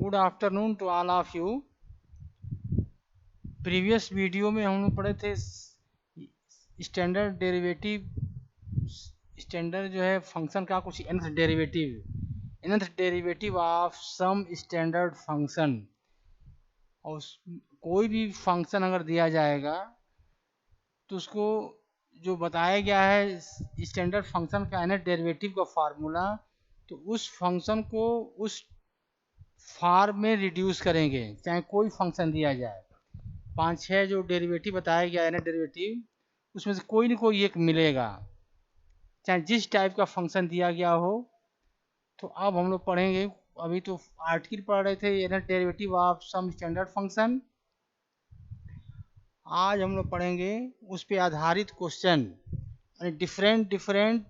Good afternoon to all of you. Previous video में हम लोग पढ़े थे स्टैंडर्ड डेरिवेटिव। स्टैंडर्ड जो है फंक्शन का कुछ nth derivative of some standard function. और कोई भी फंक्शन अगर दिया जाएगा तो उसको जो बताया गया है स्टैंडर्ड फंक्शन का nth डेरिवेटिव का फार्मूला, तो उस फंक्शन को उस फॉर्म में रिड्यूस करेंगे चाहे कोई फंक्शन दिया जाए। 5-6 जो डेरिवेटिव बताया गया है ना डेरिवेटिव, उसमें से कोई ना कोई एक मिलेगा चाहे जिस टाइप का फंक्शन दिया गया हो। तो अब हम लोग पढ़ेंगे, अभी तो आर्टिकल पढ़ रहे थे ये ना derivative of some standard function. आज हम लोग पढ़ेंगे उस पे आधारित क्वेश्चन, डिफरेंट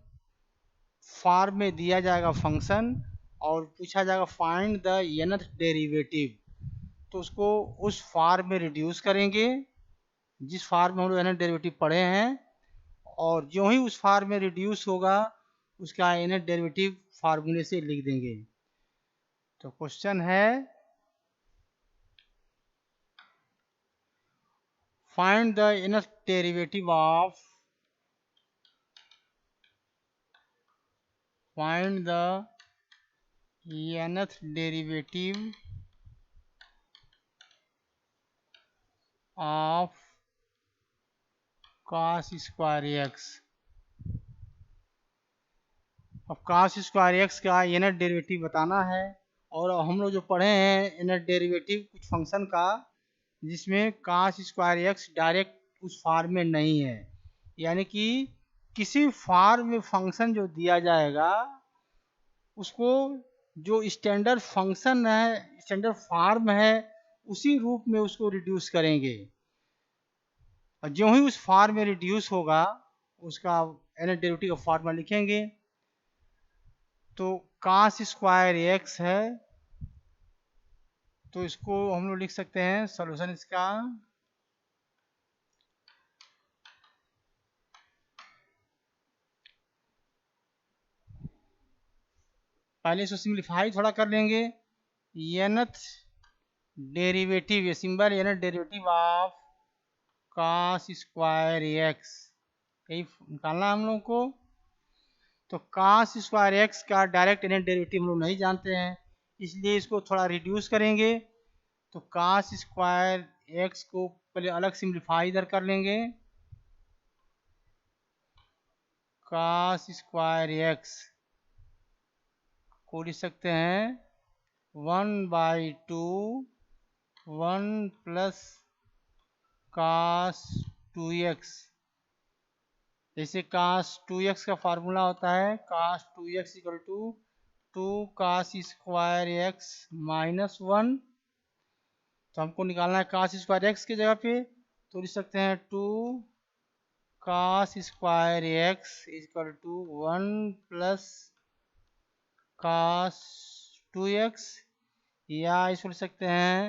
फॉर्म में दिया जाएगा फंक्शन और पूछा जाएगा फाइंड द nth डेरिवेटिव। तो उसको उस फॉर्म में रिड्यूस करेंगे जिस फॉर्म में हम लोग nth डेरिवेटिव पढ़े हैं, और जो ही उस फॉर्म में रिड्यूस होगा उसका nth डेरिवेटिव फार्मूले से लिख देंगे। तो क्वेश्चन है find the nth derivative of nth derivative of cos square x. अब cos स्क्वायर एक्स का nth डेरिवेटिव बताना है। और हम लोग जो पढ़े हैं nth डेरिवेटिव कुछ फंक्शन का जिसमें cos स्क्वायर एक्स डायरेक्ट उस फॉर्म में नहीं है, यानी कि किसी फॉर्म में फंक्शन जो दिया जाएगा उसको जो स्टैंडर्ड फंक्शन है, स्टैंडर्ड फॉर्म है, उसी रूप में उसको रिड्यूस करेंगे। और जो ही उस फॉर्म में रिड्यूस होगा उसका nth डेरिवेटिव का फॉर्मूला लिखेंगे। तो cos स्क्वायर एक्स है, तो इसको हम लोग लिख सकते हैं सॉल्यूशन इसका पहले इसको सिंप्लीफाई थोड़ा कर लेंगे। nth डेरिवेटिव, ये symbol nth derivative of cos square x, यही निकालना हम लोग को। तो cos स्क्वायर एक्स का डायरेक्ट nth डेरिवेटिव हम लोग नहीं जानते हैं, इसलिए इसको थोड़ा रिड्यूस करेंगे। तो cos स्क्वायर एक्स को पहले अलग सिंप्लीफाई इधर कर लेंगे। cos स्क्वायर एक्स को लिख सकते हैं 1/2 1 प्लस cos 2x। जैसे cos 2x का फार्मूला होता है cos 2x equal to 2 cos square x minus 1। तो हमको निकालना है cos स्क्वायर एक्स की जगह पे, तो लिख सकते हैं 2 cos square x equal to 1 plus cos 2x, या इसको लिख सकते हैं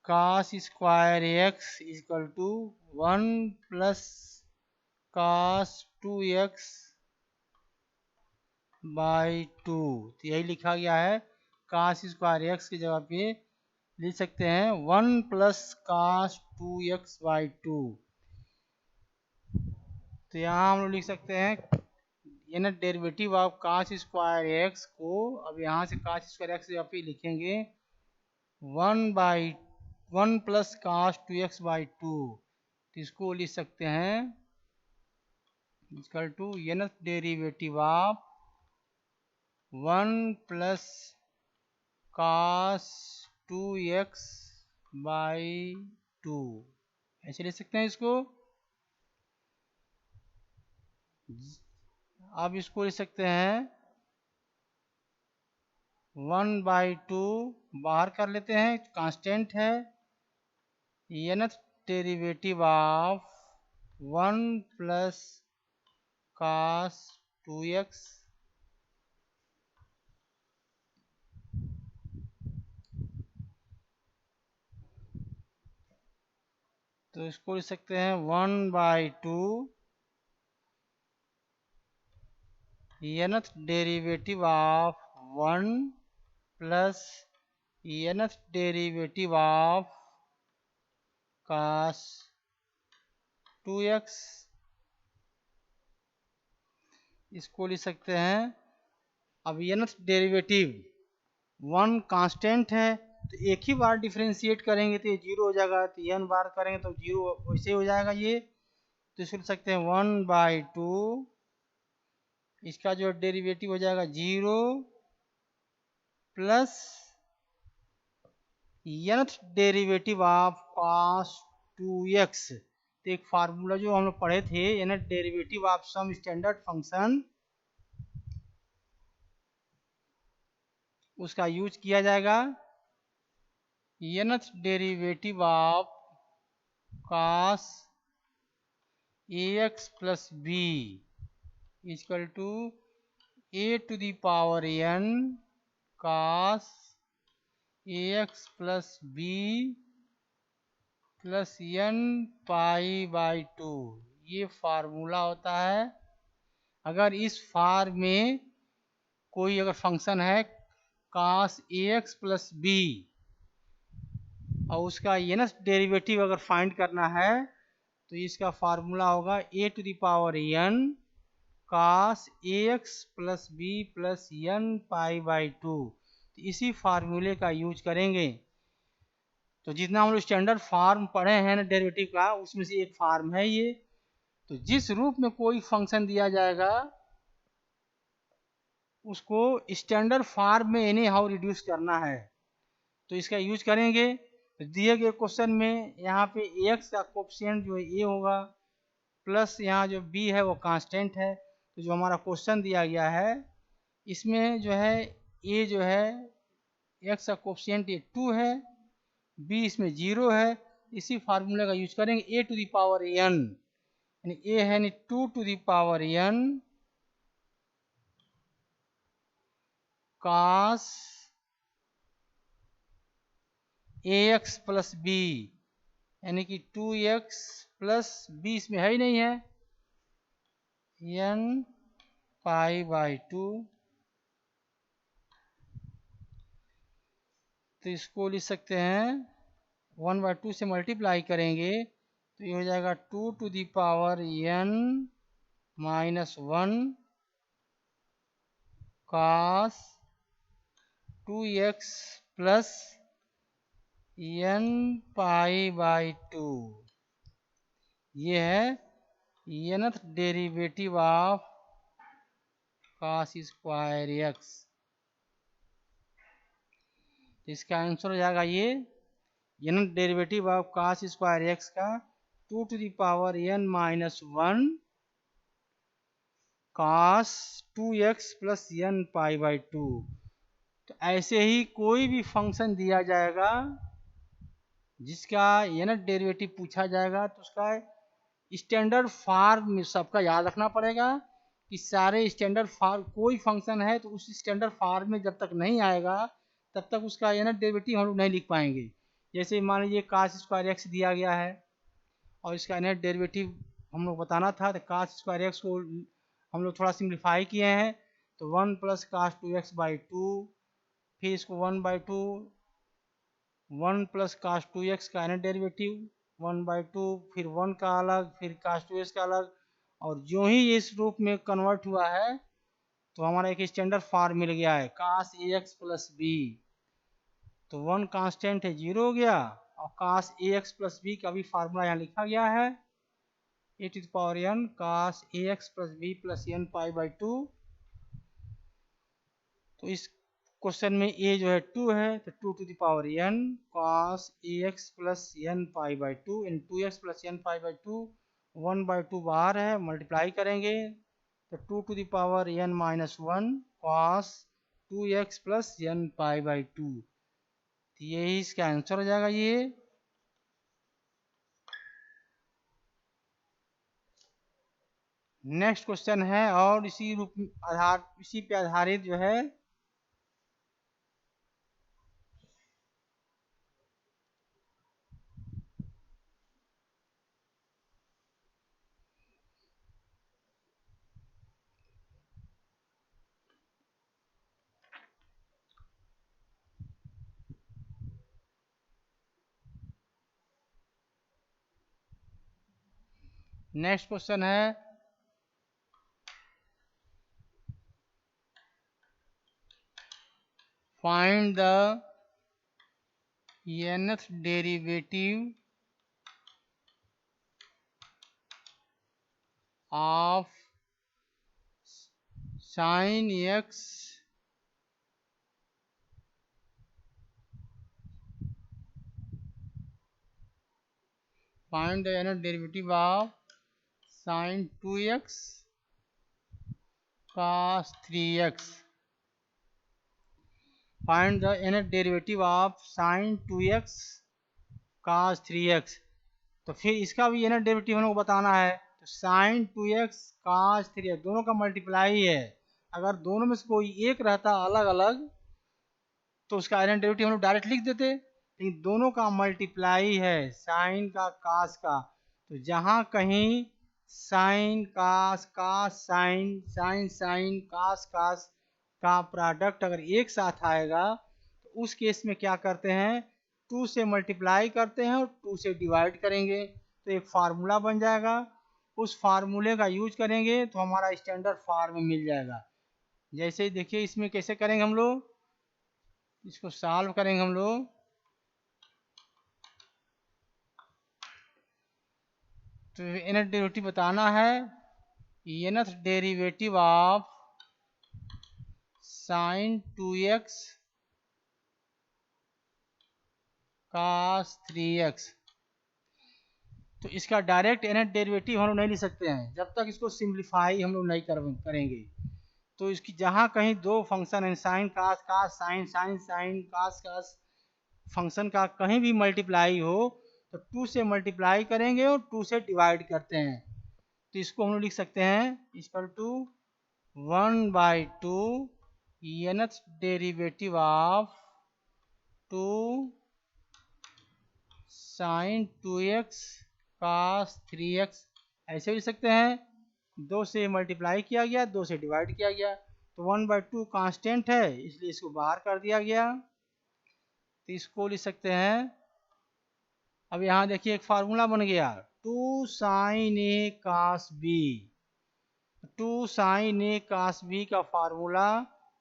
cos square x equal to 1 plus cos 2x by 2। तो यही लिखा गया है, cos स्क्वायर एक्स की जगह पे लिख सकते हैं 1 प्लस cos 2x बाई 2। तो यहाँ हम लोग लिख सकते हैं nth derivative of cos square x को, अब यहाँ से cos स्क्वायर एक्स की जगह पे लिखेंगे 1 प्लस cos 2x बाई 2। तो इसको लिख सकते हैं equal to nth derivative of 1 plus cos 2x by 2, ऐसे ले सकते हैं इसको। अब इसको ले सकते हैं 1/2 बाहर कर लेते हैं, कांस्टेंट है। nth derivative of 1 plus cos 2x तो इसको लिख सकते हैं 1/2 nth derivative of 1 plus nth derivative of cos 2x, इसको लिख सकते हैं। अब nth डेरिवेटिव वन कांस्टेंट है तो एक ही बार डिफ्रेंशिएट करेंगे तो ये जीरो हो जाएगा, तो n बार करेंगे तो जीरो वैसे हो जाएगा ये। तो इसको लिख सकते हैं 1/2, इसका जो डेरिवेटिव हो जाएगा 0 plus nth derivative of cos 2x। तो एक फार्मूला जो हम लोग पढ़े थे, nth derivative of some standard function, उसका यूज किया जाएगा। nth derivative of cos ax plus b equal to a to the power n cos ax plus b plus n π/2, ये फार्मूला होता है। अगर इस फॉर्म में कोई अगर फंक्शन है cos ax प्लस b और उसका nth डेरिवेटिव अगर फाइंड करना है तो इसका फार्मूला होगा a to the power n cos ax plus b plus n π/2। तो इसी फार्मूले का यूज करेंगे। तो जितना हम लोग स्टैंडर्ड फॉर्म पढ़े हैं ना डेरिवेटिव का, उसमें से एक फॉर्म है ये। तो जिस रूप में कोई फंक्शन दिया जाएगा उसको स्टैंडर्ड फॉर्म में एनी हाउ रिड्यूस करना है, तो इसका यूज करेंगे। तो दिए गए क्वेश्चन में यहाँ पे x का कोफिशिएंट जो है a होगा, प्लस यहाँ जो b है वो कांस्टेंट है। तो जो हमारा क्वेश्चन दिया गया है इसमें जो है a जो है x का कोफिशिएंट ये 2 है, b इसमें 0 है। इसी फार्मूले का यूज करेंगे a to the power n, यानी a है यानी 2 to the power n cos ax plus b, यानी कि 2x प्लस b इसमें है ही नहीं है, n π/2। तो इसको लिख सकते हैं 1/2 से मल्टीप्लाई करेंगे तो ये हो जाएगा 2 to the power n -1 cos 2x plus n π/2। ये है nth derivative of cos square x। इसका आंसर हो जाएगा ये nth derivative of cos square x का 2 to the power n -1 cos 2x plus n π/2। तो ऐसे ही कोई भी फंक्शन दिया जाएगा जिसका nth डेरिवेटिव पूछा जाएगा तो उसका स्टैंडर्ड फॉर्म में सबका याद रखना पड़ेगा कि सारे स्टैंडर्ड फॉर्म, कोई फंक्शन है तो उस स्टैंडर्ड फॉर्म में जब तक नहीं आएगा तब तक उसका nth डेरिवेटिव हम लोग नहीं लिख पाएंगे। जैसे मान लीजिए cos स्क्वायर x दिया गया है और इसका nth डेरिवेटिव हम लोग बताना था, तो cos स्क्वायर x को हम लोग थोड़ा सिंप्लीफाई किए हैं तो 1 प्लस cos 2x/2, फिर इसको 1/2 1 प्लस cos 2x का nth डेरिवेटिव 1/2, फिर 1 का अलग, फिर cos 2x का अलग। और जो ही इस रूप में कन्वर्ट हुआ है तो हमारा एक स्टैंडर्ड फॉर्म मिल गया है cos ax प्लस b। तो 1 कांस्टेंट है 0 हो गया और cos ax प्लस b का भी फार्मूला यहाँ लिखा गया है a to the power n cos ax plus b plus n π/2। तो इस क्वेश्चन में a जो है 2 है तो 2 to the power n cos ax plus n π/2 in 2x plus n π/2, 1/2 बाहर है, मल्टीप्लाई करेंगे तो 2 to the power n -1 cos 2x plus n π/2। तो यही इसका आंसर हो जाएगा ये। नेक्स्ट क्वेश्चन है और इसी रूप इसी पे आधारित जो है नेक्स्ट क्वेश्चन है find the nth derivative of sin x find the nth derivative of sin 2x cos 3x. Find the nth derivative of sin 2x cos 3x. तो फिर इसका भी nth डेरिवेटिव हम लोग बताना है। तो sin 2x cos 3x दोनों का मल्टीप्लाई है। अगर दोनों में से कोई एक रहता अलग अलग तो उसका nth डेरिवेटिव हम लोग डायरेक्ट लिख देते, लेकिन दोनों का मल्टीप्लाई है साइन का कास का। तो जहाँ कहीं साइन कास कास साइन साइन साइन कास कास का प्रोडक्ट अगर एक साथ आएगा तो उस केस में क्या करते हैं, 2 से मल्टीप्लाई करते हैं और 2 से डिवाइड करेंगे तो एक फार्मूला बन जाएगा। उस फार्मूले का यूज करेंगे तो हमारा स्टैंडर्ड फॉर्म मिल जाएगा। जैसे ही देखिए इसमें कैसे करेंगे हम लोग, इसको सॉल्व करेंगे हम लोग। तो nth डेरिवेटिव बताना है, nth derivative of sin 2x cos 3x। तो इसका डायरेक्ट nth डेरिवेटिव हम लोग नहीं ले सकते हैं जब तक इसको सिंप्लीफाई हम लोग नहीं करेंगे। तो इसकी जहाँ कहीं दो फंक्शन है साइन कास कास साइन साइन साइन कास कास फंक्शन का कहीं भी मल्टीप्लाई हो तो 2 से मल्टीप्लाई करेंगे और 2 से डिवाइड करते हैं। तो इसको हम लोग लिख सकते हैं equal to 1/2 nth derivative of 2 sin 2x cos 3x। ऐसे लिख सकते हैं, 2 से मल्टीप्लाई किया गया 2 से डिवाइड किया गया। तो 1/2 कांस्टेंट है इसलिए इसको बाहर कर दिया गया। तो इसको लिख सकते हैं, अब यहाँ देखिए एक फार्मूला बन गया 2 sin a cos b। 2 sin a cos b का फार्मूला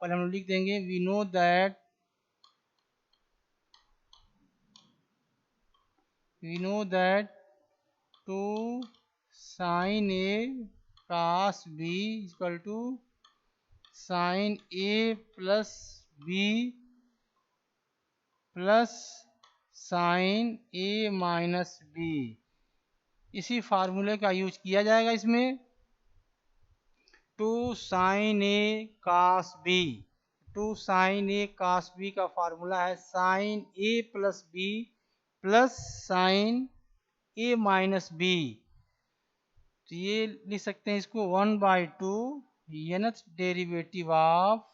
पहले हम लिख देंगे, we know that 2 sin a cos b equal to sin a plus b plus sin a minus b। इसी फार्मूले का यूज किया जाएगा इसमें। 2 sin a cos b, 2 sin a cos b का फार्मूला है sin a plus b plus sin a minus b। तो ये लिख सकते हैं इसको 1/2 nth derivative of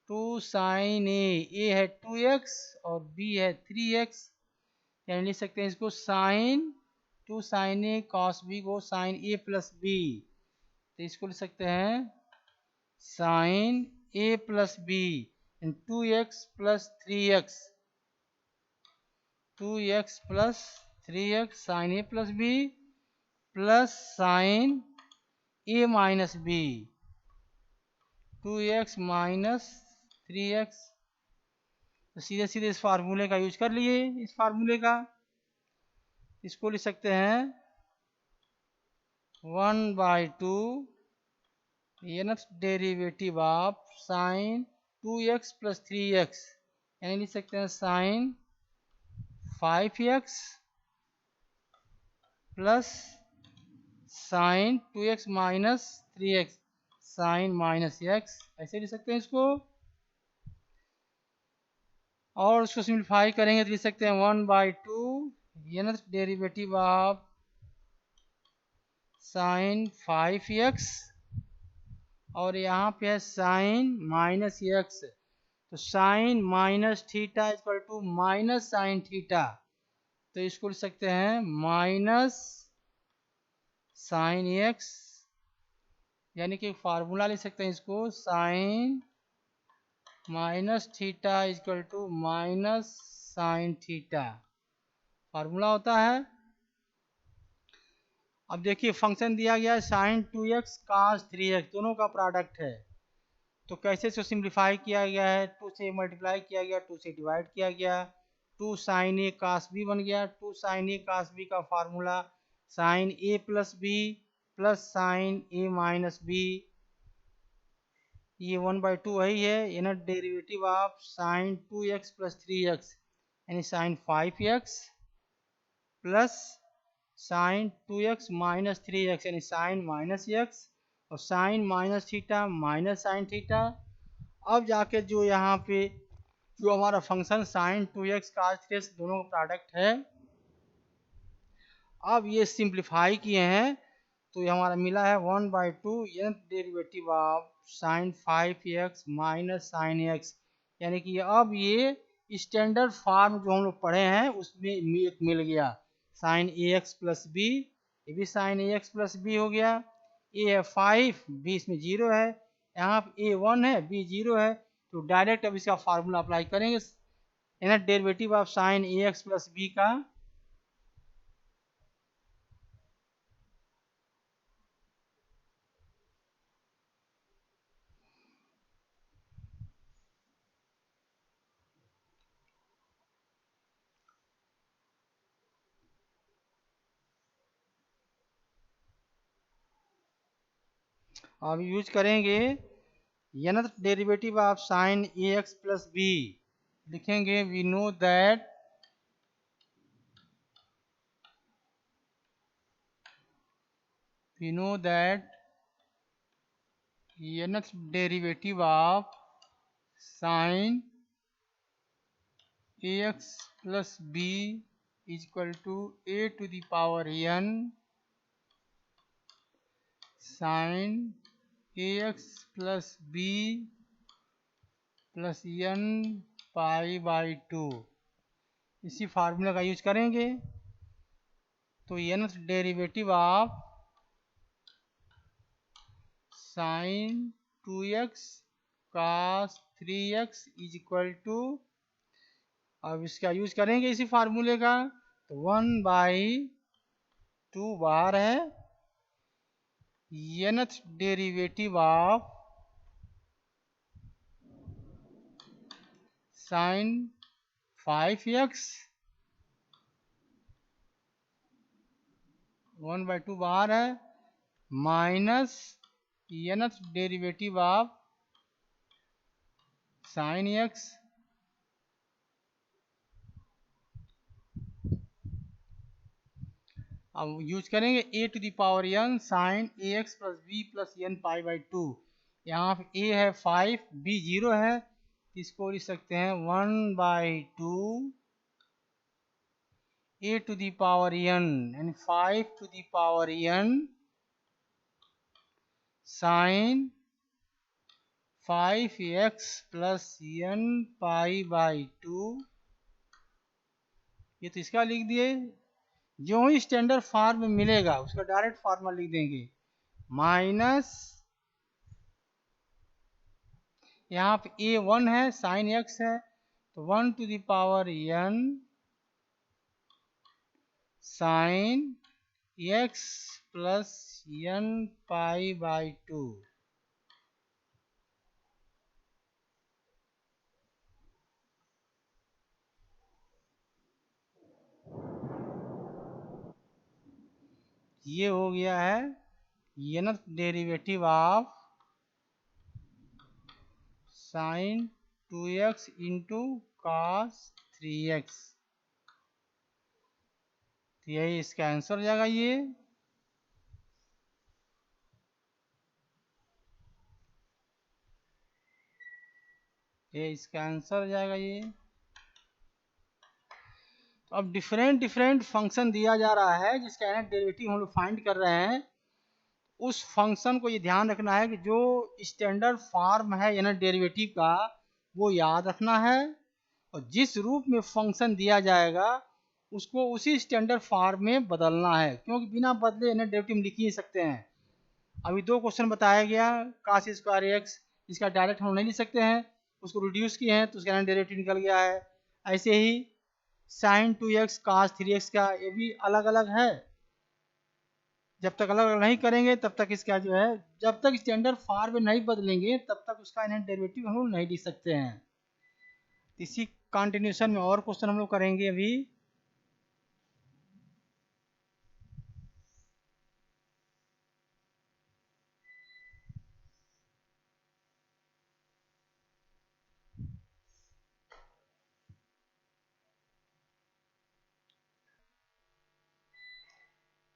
2 sin a है 2x और b है 3x। यानी लिख सकते हैं इसको sin 2 sin a cos b को sin a प्लस b। तो इसको लिख सकते हैं sin a plus b 2x plus 3x, 2x plus 3x sin a plus b plus sin a minus b 2x minus 3x। तो सीधे सीधे इस फार्मूले का यूज कर लिए, इस फार्मूले का इसको लिख सकते हैं 1/2 nth derivative of sin 2x plus 3x। यानी लिख सकते हैं sin 5x plus sin 2x minus 3x sin minus x। ऐसे लिख सकते हैं इसको, और उसको सिंप्लीफाई करेंगे तो लिख सकते हैं 1/2 nth derivative of sin 5x और यहाँ पे है sin माइनस x। तो sin minus theta equal to minus sine theta. तो इसको लिख सकते हैं माइनस साइन x, यानी कि फार्मूला लिख सकते हैं इसको sin minus theta equal to minus sine theta formula होता है। अब देखिए फंक्शन दिया गया है साइन 2x cos 3x, दोनों का प्रोडक्ट है। तो कैसे इसको सिंप्लीफाई किया गया है, 2 से मल्टीप्लाई किया गया, 2 से डिवाइड किया गया, 2 साइन ए कास बी बन गया। 2 साइन ए कास बी का फार्मूला साइन ए प्लस बी प्लस साइन ए माइनस बी, ये 1/2 वही है। यानी derivative of sine 2x plus 3x यानी sign 5x plus sign 2x minus 3x यानी साइन माइनस x, और sine minus theta minus sine theta. अब जाके जो यहाँ पे जो हमारा function sine 2x cos 3x दोनों का प्रोडक्ट है, अब ये सिंप्लीफाई किए हैं तो ये हमारा मिला है 1/2 derivative of sine 5x minus sine x, यानी कि अब ये स्टैंडर्ड फॉर्म जो हम लोग पढ़े हैं उसमें एक मिल गया साइन ax प्लस बी, ये भी साइन ax प्लस बी हो गया। a है 5, b इसमें 0 है, यहाँ पे a 1 है b 0 है, तो डायरेक्ट अब इसका फार्मूला अप्लाई करेंगे, यानी derivative of sine ax plus b का अब यूज करेंगे nth derivative of sine ax plus b, लिखेंगे we know that nth derivative of sine ax plus b is equal to a to the power n sine ax plus b plus n π/2। इसी formula का use करेंगे तो nth derivative of sine 2x cos 3x is equal to, अब इसका use करेंगे इसी फार्मूले का, तो 1/2 बाहर है, nth derivative of sine 5x 1/2 बाहर है, minus nth derivative of sine x अब यूज करेंगे a to the power n sine ax plus b plus n π/2। यहाँ पे a है 5 b 0 है, इसको लिख सकते हैं 1/2 a to the power n यानी 5 to the power n sine 5x plus n π/2, ये तो इसका लिख दिए। जो ही स्टैंडर्ड फॉर्म मिलेगा उसका डायरेक्ट फॉर्मूला लिख देंगे, माइनस यहाँ पे a 1 है साइन x है तो 1 to the power n sine x plus n π/2। ये हो गया है nth derivative of sine 2x into cos 3x, तो यही इसका आंसर हो जाएगा। ये इसका आंसर हो जाएगा ये। तो अब डिफरेंट फंक्शन दिया जा रहा है जिसका डेरिवेटिव हम लोग फाइंड कर रहे हैं, उस फंक्शन को ये ध्यान रखना है कि जो स्टैंडर्ड फॉर्म है यानी डेरिवेटिव का वो याद रखना है, और जिस रूप में फंक्शन दिया जाएगा उसको उसी स्टैंडर्ड फॉर्म में बदलना है, क्योंकि बिना बदले यानी डेरिवेटिव लिख ही सकते हैं। अभी 2 क्वेश्चन बताया गया cos स्क्वायर x, इसका डायरेक्ट हम नहीं लिख सकते हैं, उसको रिड्यूस किए हैं तो उसका डेरिवेटिव निकल गया है। ऐसे ही साइन 2x cos 3x का ये भी अलग अलग है, जब तक अलग अलग नहीं करेंगे तब तक इसका जो है, जब तक स्टैंडर्ड फॉर्म में नहीं बदलेंगे तब तक उसका इनहैंस डेरिवेटिव हम लोग नहीं लिख सकते हैं। इसी कंटिन्यूशन में और क्वेश्चन हम लोग करेंगे अभी।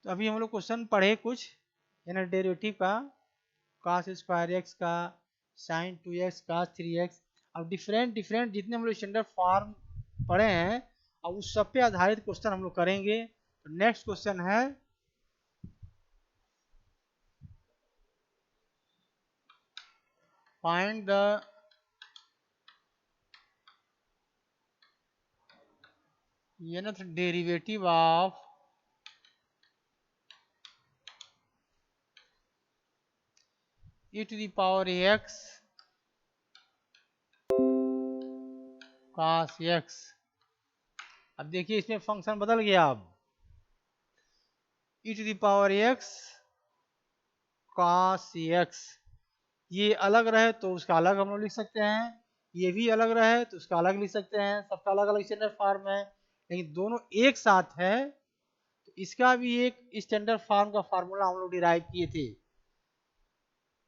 तो अभी हम लोग क्वेश्चन पढ़े कुछ इनहैंस डेरिवेटिव का, cos स्क्वायर एक्स का, sin 2x cos 3x। अब डिफरेंट डिफरेंट जितने हम लोग स्टैंडर्ड फॉर्म पढ़े हैं अब उस सब पे आधारित क्वेश्चन हम लोग करेंगे। तो नेक्स्ट क्वेश्चन है find the nth derivative of e to the power x cos x। अब देखिए इसमें फंक्शन बदल गया, अब e to the power x cos x, ये अलग रहे तो उसका अलग हम लोग लिख सकते हैं, ये भी अलग रहे तो उसका अलग लिख सकते हैं, सबका अलग अलग स्टैंडर्ड फॉर्म है। लेकिन दोनों एक साथ है तो इसका भी एक स्टैंडर्ड फॉर्म का फार्मूला हम लोग डिराइव किए थे।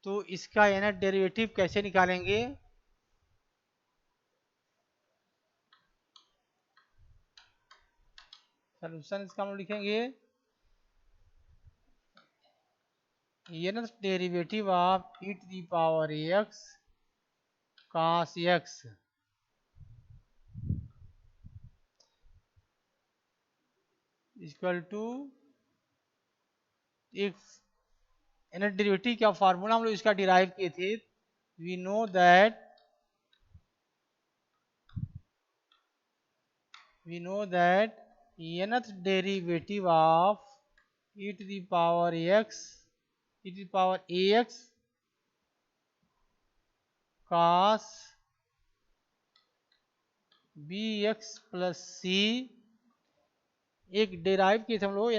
तो इसका nth डेरिवेटिव कैसे निकालेंगे? सोल्यूशन इसका हम लोग लिखेंगे nth derivative of e to the power x cos x equal to, एक nth डेरिवेटिव का फार्मूला हम लोग इसका डिराइव किए थे। We know that nth derivative of e to the power x, e to the power ax cos bx plus c, एक derive किए थे हम लोग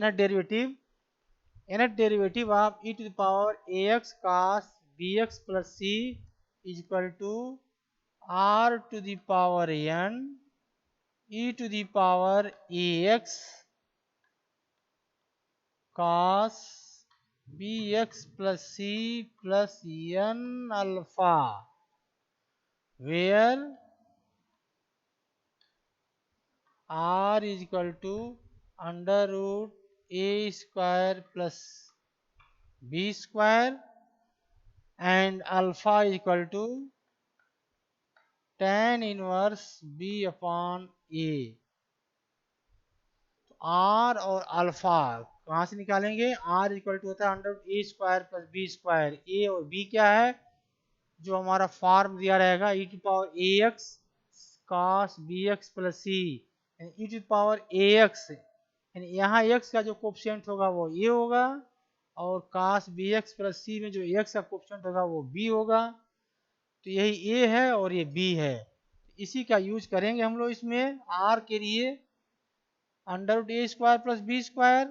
nth derivative of e to the power ax cos bx plus c is equal to r to the power n e to the power ax cos bx plus c plus n alpha, where r is equal to under root a square plus b square and alpha is equal to tan inverse b upon a। R और alpha कहाँ से निकालेंगे? R equal to होता है under a square plus b square. A और b क्या है? जो हमारा फॉर्म दिया रहेगा e to power a x cos b x plus c, e to power a x, यानी यहाँ एक्स का जो कोफिशिएंट होगा वो ए होगा और कॉस बी एक्स प्लस सी में जो एक्स का कोफिशिएंट होगा वो बी होगा। तो यही ए है और ये बी है, इसी का यूज करेंगे हम लोग इसमें आर के लिए अंडर रूट ए स्क्वायर प्लस बी स्क्वायर,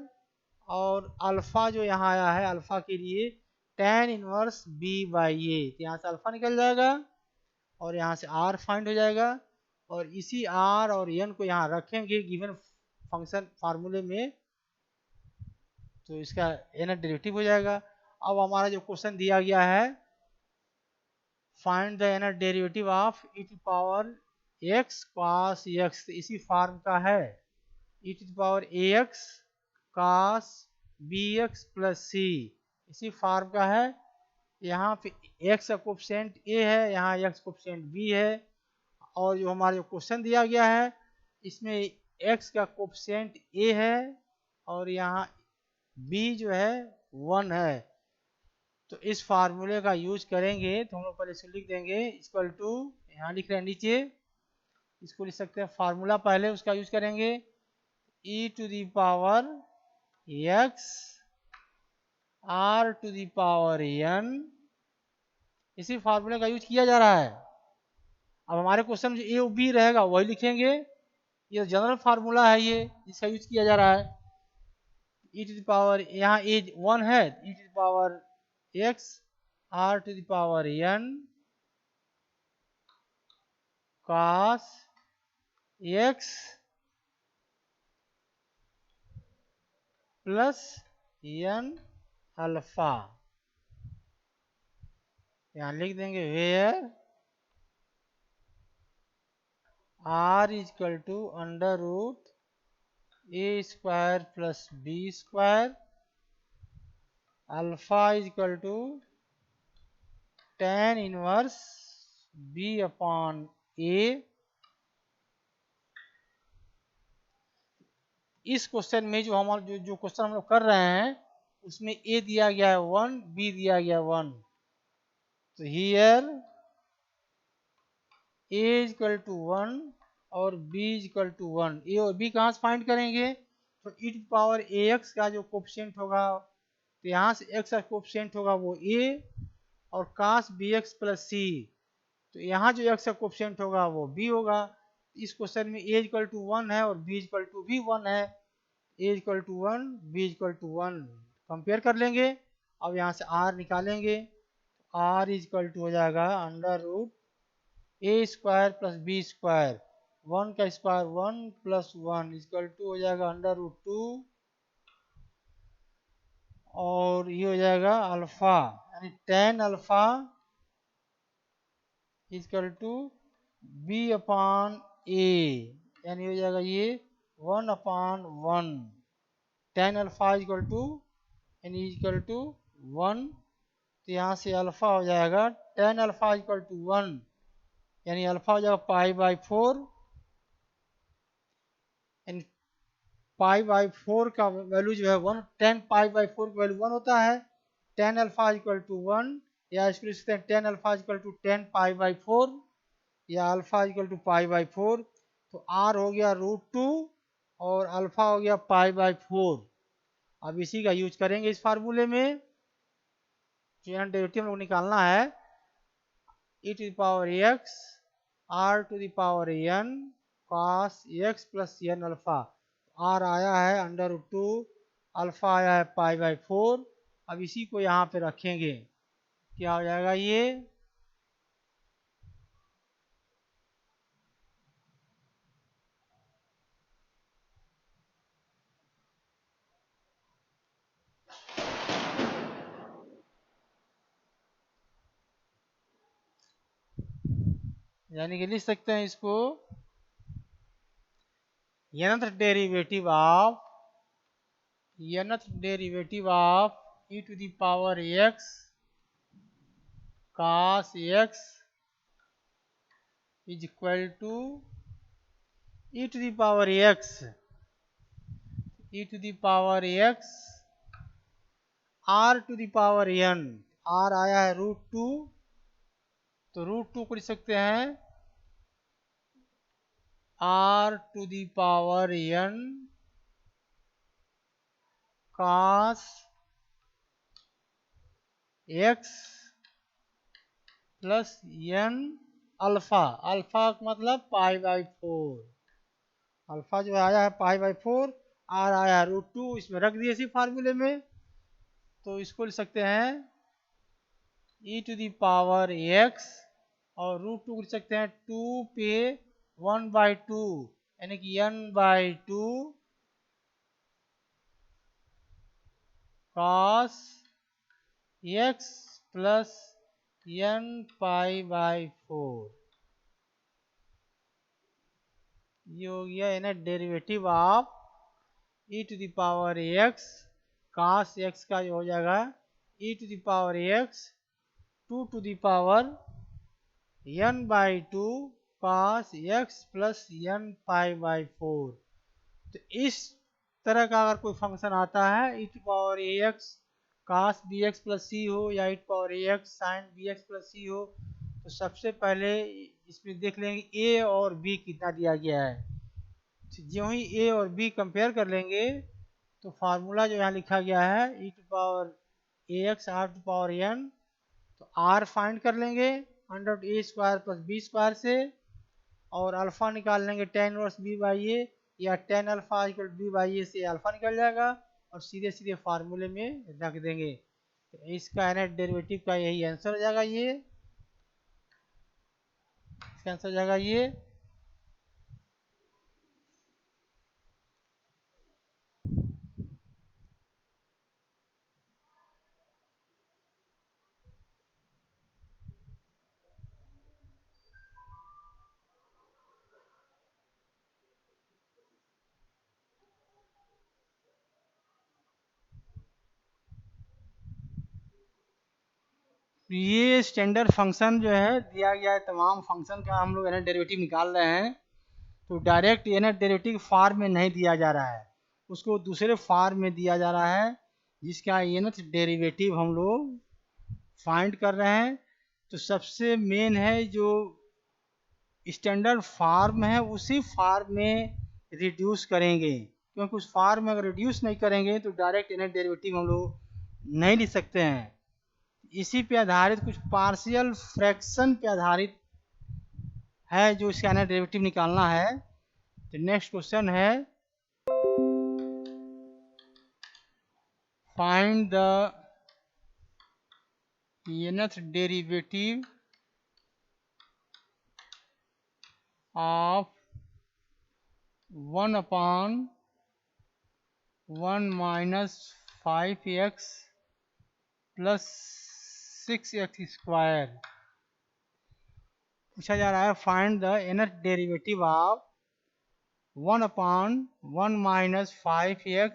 और अल्फा जो यहाँ आया है अल्फा के लिए tan इनवर्स b बाई ए। तो यहाँ से अल्फा निकल जाएगा और यहाँ से r फाइंड हो जाएगा और इसी r और n को यहाँ रखेंगे गिवन फंक्शन फार्मूले में, तो इसका nth डेरिवेटिव हो जाएगा। अब हमारा जो क्वेश्चन दिया गया है find the nth derivative of e to power x cos x, इसी फॉर्म का है e to power ax cos bx plus c, इसी फॉर्म का है। यहाँ पे x का कोफिशिएंट a है, यहाँ x कोफिशिएंट b है, और जो हमारा जो क्वेश्चन दिया गया है इसमें x का कोफिशिएंट a है और यहाँ b जो है 1 है। तो इस फार्मूले का यूज करेंगे तो हम लोग पहले इसको लिख देंगे इक्वल टू, यहाँ लिख रहे हैं नीचे, इसको लिख सकते हैं फार्मूला पहले उसका यूज करेंगे e to the power x r to the power n, इसी फार्मूले का यूज किया जा रहा है। अब हमारे क्वेश्चन में जो ए और बी रहेगा वही लिखेंगे, ये जनरल फार्मूला है ये जिसका यूज किया जा रहा है। ई टू द पावर यहाँ एज 1 है, e to the power x r to the power n cos x plus n alpha. यहाँ लिख देंगे where r is equal to under root a square plus b square alpha is equal to tan inverse b upon a। इस question में जो question हम लोग कर रहे हैं उसमें a दिया गया है 1, b दिया गया 1। तो here a is equal to 1 और b is equal to 1। a और b कहाँ से फाइंड करेंगे? तो e टू पावर ax का जो कोफिशिएंट होगा, तो यहाँ से x का कोफिशिएंट होगा वो a और cos bx प्लस c, तो यहाँ जो x का कोफिशिएंट होगा वो b होगा। इस क्वेश्चन में a इक्वल टू 1 है और b इक्वल टू भी 1 है। a equal to 1, b equal to 1 compare कर लेंगे। अब यहाँ से r निकालेंगे, r इज इक्वल टू हो जाएगा under root a square plus b square, 1 का स्क्वायर 1 प्लस 1 इक्वल टू हो जाएगा अंडर रूट 2 और ये हो जाएगा अल्फा, यानी tan alpha equal to b upon a, यानी हो जाएगा ये 1 upon 1। tan alpha equal to यानी इक्वल टू 1, तो यहाँ से अल्फा हो जाएगा tan अल्फा इक्वल टू 1, यानी अल्फा हो जाएगा पाई बाई 4। यानी पाई बाई 4 का वैल्यू जो है 1, tan पाई बाई 4 का वैल्यू 1 होता है। tan अल्फा इक्वल टू 1, या इसको लिख सकते हैं tan alpha equal to tan pi by 4 या alpha equal to pi by 4। तो r हो गया रूट 2 और अल्फा हो गया पाई बाई 4। अब इसी का यूज करेंगे इस फार्मूले में। यहाँ डेरिवेटिव हम लोग निकालना है e to the power x r to the power n cos x plus n alpha. r आया है अंडर रूट 2, अल्फा आया है पाई बाई 4। अब इसी को यहाँ पे रखेंगे, क्या हो जाएगा ये यानी कि लिख सकते हैं इसको nth derivative of e to the power x cos x is equal to e to the power x r to the power n। r आया है रूट 2, तो रूट 2 को लिख सकते हैं r to the power n cos x plus n alpha. Alpha का मतलब पाई by 4, alpha जो आया है पाई बाई 4, r आया है रूट 2, इसमें रख दिए इसी फार्मूले में। तो इसको लिख सकते हैं e to the power x और रूट 2 लिख सकते हैं 2 पे 1 बाई 2, यानी कि n by 2 cos x plus n pi by 4। ये हो गया यानी derivative of e to the power x cos x का जो हो जाएगा e to the power x 2 to the power n by 2 cos x plus n pi by 4। तो इस तरह का अगर कोई फंक्शन आता है e to power ax cos bx plus c हो या e to power ax sin bx plus c हो, तो सबसे पहले इसमें देख लेंगे a और b कितना दिया गया है। जो ही a और b कंपेयर कर लेंगे तो फार्मूला जो यहाँ लिखा गया है e to power ax r to power n, तो r फाइंड कर लेंगे under a square plus b square से, और अल्फा निकाल लेंगे tan inverse b by a, या tan alpha equal b by a से अल्फा निकल जाएगा और सीधे सीधे फार्मूले में रख देंगे। तो इसका है ना डेरिवेटिव का यही आंसर हो जाएगा, ये इसका आंसर हो जाएगा ये। ये स्टैंडर्ड फंक्शन जो है दिया गया है, तमाम फंक्शन का हम लोग डेरिवेटिव निकाल रहे हैं। तो डायरेक्ट डेरिवेटिव फॉर्म में नहीं दिया जा रहा है, उसको दूसरे फॉर्म में दिया जा रहा है, जिसका डेरिवेटिव हम लोग फाइंड कर रहे हैं। तो सबसे मेन है जो स्टैंडर्ड फॉर्म है, उसी फॉर्म में रिड्यूस करेंगे, क्योंकि उस फॉर्म में अगर रिड्यूस नहीं करेंगे तो डायरेक्ट डेरिवेटिव हम लोग नहीं लिख सकते हैं। इसी पे आधारित कुछ पार्शियल फ्रैक्शन पे आधारित है जो इसका डेरिवेटिव निकालना है। तो नेक्स्ट क्वेश्चन है, find the nth derivative of 1/1 minus 5x plus 6x square. पूछा जा रहा है find the nth derivative of 1/1 minus 5x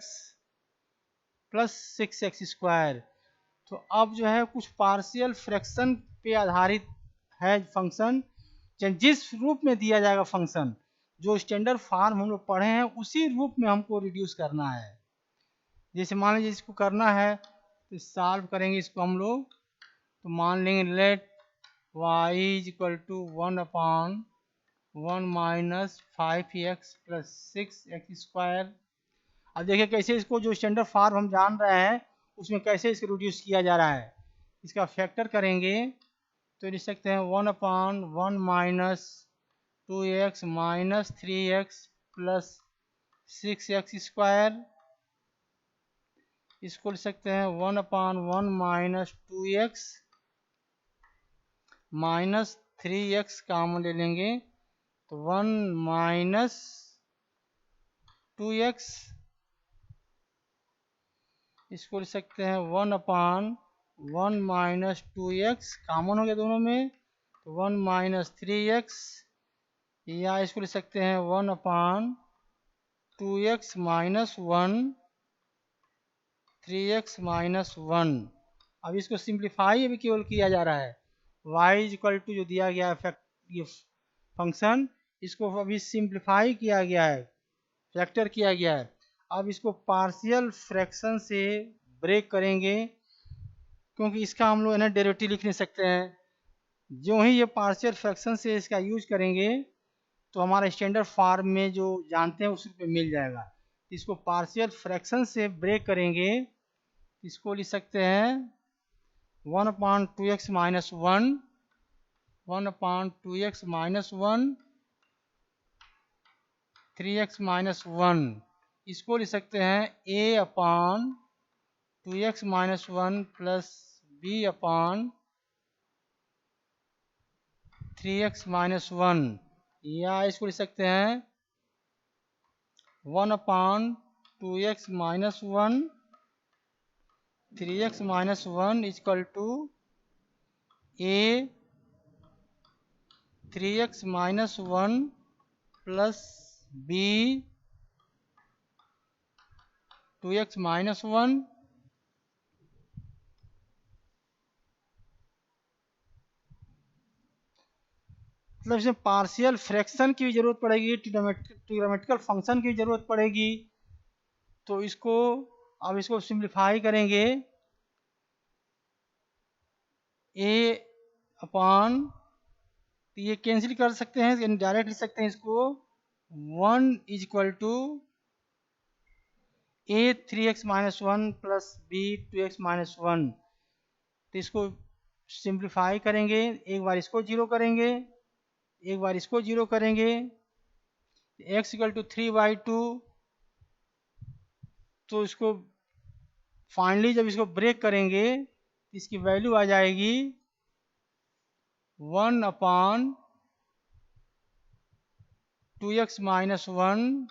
plus 6x square. तो अब जो है कुछ पार्शियल फ्रैक्शन पे आधारित है फंक्शन, जिस रूप में दिया जाएगा फंक्शन, जो स्टैंडर्ड फॉर्म हम लोग पढ़े हैं उसी रूप में हमको रिड्यूस करना है। जैसे मान लीजिए इसको करना है तो सॉल्व करेंगे इसको हम लोग, तो मान लेंगे let y is equal to 1/1 minus 5x plus 6x square. अब देखिए कैसे इसको जो स्टैंडर्ड फॉर्म हम जान रहे हैं उसमें कैसे इसको रिड्यूस किया जा रहा है। इसका फैक्टर करेंगे तो लिख सकते हैं 1/1 minus 2x minus 3x plus 6x square. इसको लिख सकते हैं 1/1 minus 2x minus 3x common ले लेंगे तो 1 माइनस 2x। इसको लिख सकते हैं 1/1 माइनस 2x कॉमन हो गया दोनों में, तो 1 माइनस 3x, या इसको लिख सकते हैं 1/2x माइनस 1 3x माइनस 1। अब इसको सिंप्लीफाई अभी केवल किया जा रहा है, y इज इक्वल टू जो दिया गया है ये फंक्शन, इसको अभी सिंप्लीफाई किया गया है, फैक्टर किया गया है। अब इसको पार्शियल फ्रैक्शन से ब्रेक करेंगे, क्योंकि इसका हम लोग डेरिवेटिव लिख नहीं सकते हैं। जो ही ये पार्शियल फ्रैक्शन से इसका यूज करेंगे तो हमारा स्टैंडर्ड फॉर्म में जो जानते हैं उस पे मिल जाएगा। इसको पार्शियल फ्रैक्शन से ब्रेक करेंगे, इसको लिख सकते हैं 1/2x minus 1, 1/2x minus 1, 3x minus 1। इसको लिख सकते हैं a/2x minus 1 plus b/3x minus 1, या इसको लिख सकते हैं 1/2x minus 1 3x minus 1 equal to a 3x minus 1 plus b 2x minus 1। मतलब इसमें पार्शियल फ्रैक्शन की भी जरूरत पड़ेगी, ट्रिग्नोमेट्रिकल फंक्शन की भी जरूरत पड़ेगी। तो इसको अब इसको सिंप्लीफाई करेंगे, a/, तो ये कैंसिल कर सकते हैं, डायरेक्ट लिख सकते हैं इसको 1 is equal to a 3x minus 1 plus b 2x minus 1। तो इसको सिंप्लीफाई करेंगे, एक बार इसको जीरो करेंगे, एक बार इसको जीरो करेंगे, x इक्वल टू 3/2, तो इसको फाइनली जब इसको ब्रेक करेंगे तो इसकी वैल्यू आ जाएगी 1/2x माइनस 1,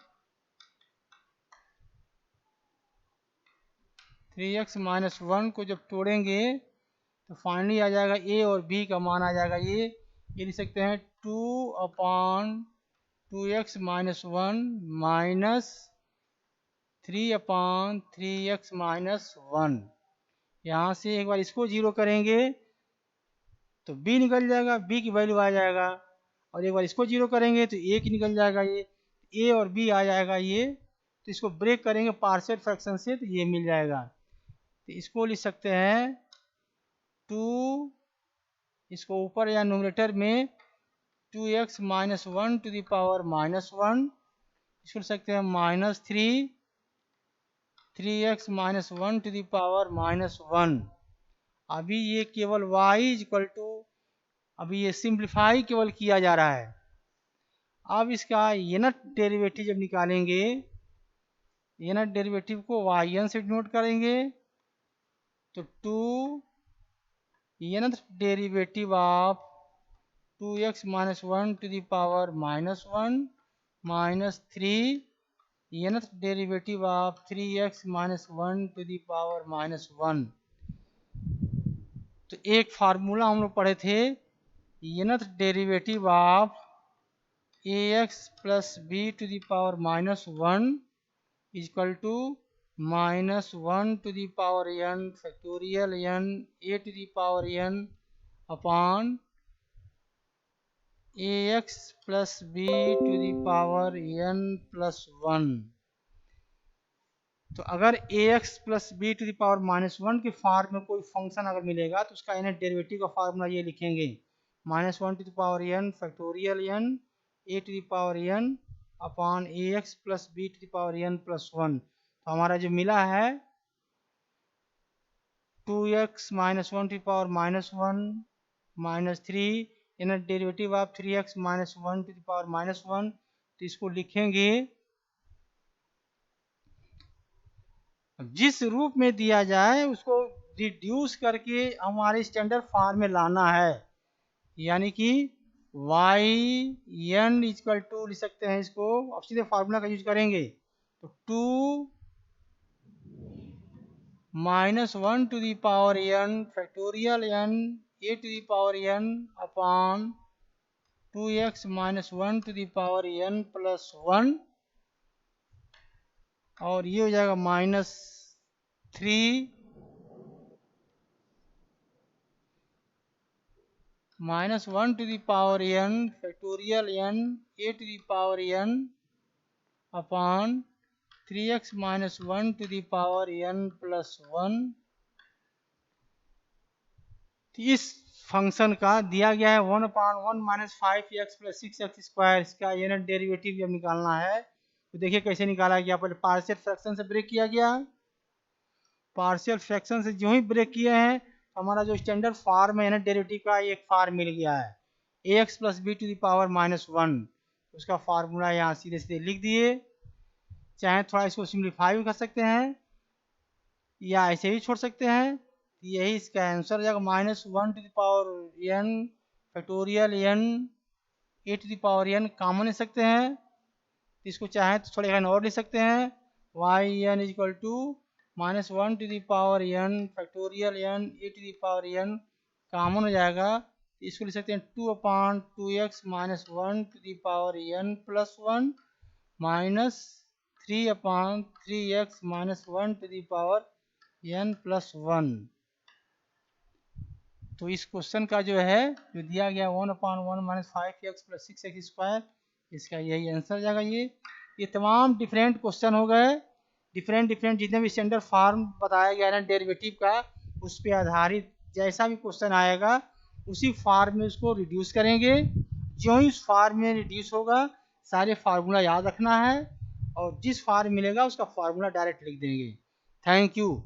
3x माइनस 1 को जब तोड़ेंगे तो फाइनली आ जाएगा a और b का मान आ जाएगा ये लिख सकते हैं 2/2x minus 1 minus 3/3x minus 1। यहाँ से एक बार इसको जीरो करेंगे तो b निकल जाएगा, b की वैल्यू आ जाएगा, और एक बार इसको जीरो करेंगे तो a की निकल जाएगा, ये a और b आ जाएगा ये। तो इसको ब्रेक करेंगे पार्शियल फ्रैक्शन से तो ये मिल जाएगा। तो इसको लिख सकते हैं 2, इसको ऊपर या न्यूमरेटर में 2x minus 1 to the power minus 1, इसको लिख सकते हैं minus 3x minus 1 to the power minus 1। अभी ये केवल y इक्वल टू, अभी ये सिंप्लीफाई केवल किया जा रहा है। अब इसका nth डेरिवेटिव जब निकालेंगे, nth डेरिवेटिव को yn से डिनोट करेंगे तो 2 nth derivative of 2x minus 1 to the power minus 1 minus 3 nth derivative of 3x minus 1 to the power minus 1। तो एक फार्मूला हम लोग पढ़े थे, nth derivative of ax plus b to the power minus 1 equal to minus 1 to the power n factorial n a to the power n upon ax plus b to the power n plus 1। तो अगर ax plus b to the power minus 1 के form में कोई function अगर मिलेगा तो उसका nth derivative का फार्मूला ये लिखेंगे, minus 1 to the power n factorial n a to the power n upon ax plus b to the power n plus 1। तो हमारा जो मिला है 2x minus 1 to the power minus 1 minus 3 nth derivative of 3x minus 1 to the power minus 1। तो इसको लिखेंगे, जिस रूप में दिया जाए उसको रिड्यूस करके हमारे स्टैंडर्ड फॉर्म में लाना है, यानी कि yn इक्वल टू लिख सकते हैं इसको, अब सीधे फार्मूला का यूज करेंगे तो 2 minus 1 to the power n factorial n a to the power n upon 2x minus 1 to the power n plus 1, और ये हो जाएगा minus 3 minus 1 to the power n factorial n a to the power n upon 3x minus 1 to the power n plus 1। इस function का दिया गया है 1/1 minus 5x plus 6x square, इसका nth डेरिवेटिव जब निकालना है तो देखिए कैसे निकाला गया। पहले पार्शियल फ्रैक्शन से ब्रेक किया गया, पार्शियल फ्रैक्शन से जो ही ब्रेक किए हैं हमारा जो स्टैंडर्ड फॉर्म है nth डेरिवेटिव का एक फॉर्म मिल गया है ax plus b to the power minus 1। उसका फार्मूला यहाँ सीधे सीधे लिख दिए, चाहे थोड़ा इसको सिंप्लीफाई भी कर सकते हैं या ऐसे ही छोड़ सकते हैं। यही इसका आंसर हो जाएगा, minus 1 to the power n factorial n a to the power n common ले सकते हैं, तो इसको चाहे तो थोड़ा एन और लिख सकते हैं, yn equal to minus 1 to the power n factorial n a to the power n common हो जाएगा, तो इसको लिख सकते हैं 2/2x minus 1 to the power n plus 1 minus 3/3x minus 1 to the power n plus 1। तो इस question का जो है जो दिया गया 1/1 minus 5x plus 6x square, इसका यही आंसर जाएगा। ये तमाम डिफरेंट क्वेश्चन हो गए, डिफरेंट जितने भी स्टैंडर्ड फॉर्म बताया गया है ना डेरिवेटिव का, उस पर आधारित जैसा भी क्वेश्चन आएगा उसी फॉर्म में उसको रिड्यूस करेंगे। जो ही उस फॉर्म में रिड्यूस होगा सारे फार्मूला याद रखना है, और जिस फॉर्म मिलेगा उसका फार्मूला डायरेक्ट लिख देंगे। Thank you.